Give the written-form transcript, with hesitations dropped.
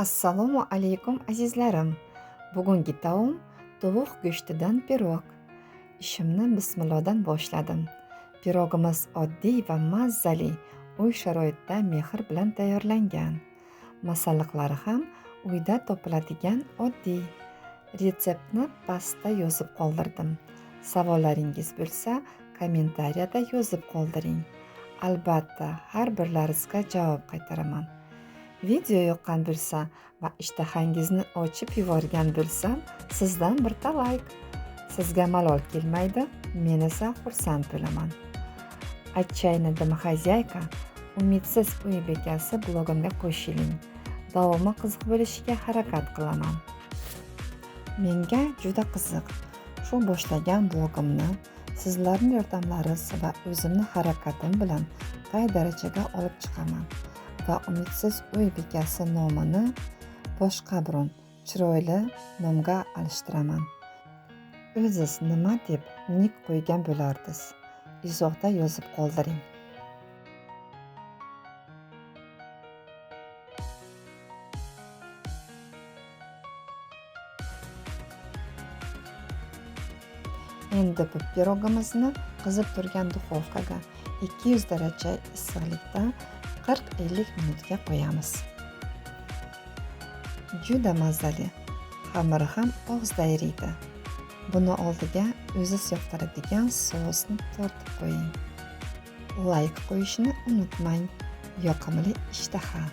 Assalomu alaykum azizlarim. Bugungi taom tovuq go'shtidan pirog. Ishimni bismillohdan boshladim. Pirogimiz oddiy va mazzali, uy sharoitida mehr bilan tayyorlangan. Masalliqlari ham uyda topiladigan oddiy. Retseptni pastda yozib qoldirdim. Savollaringiz bo'lsa, kommentariyada yozib qoldiring. Albatta, har birlaringizga javob qaytaraman. Video yoqqan bo'lsa va ishtahangizni ochib yuborgan bo'lsam, sizdan bitta like. Sizga malol kelmaydi, men esa xursand bo'laman. Отчаянная домохозяйка, umidsiz uy bekasi blogimga qo'shiling. Davomi qiziq bo'lishiga harakat qilaman. Menga juda qiziq. Shu boshlagan blogimni sizlarning yordamlaringiz va o'zimni harakatim bilan qay darajaga olib chiqaman. Va umidsiz uy bekasi nomini boshqa biron chiroyli nomga almashtiraman. O'ziz nima deb nik qo'ygan bo'lardingiz? Izohda yozib qoldiring. Endi bu pirogimizni qizib turgan duxovkaga 200 daraja issiqlikda 40-50 minutga qo'yamiz. Juda mazali, xamiri ham og'izda eriydi. Buni oldiga o'ziz yoqtiradigan sousni tortib qo'ying. Like qo'yishni unutmang. Yoqimli ishtaha!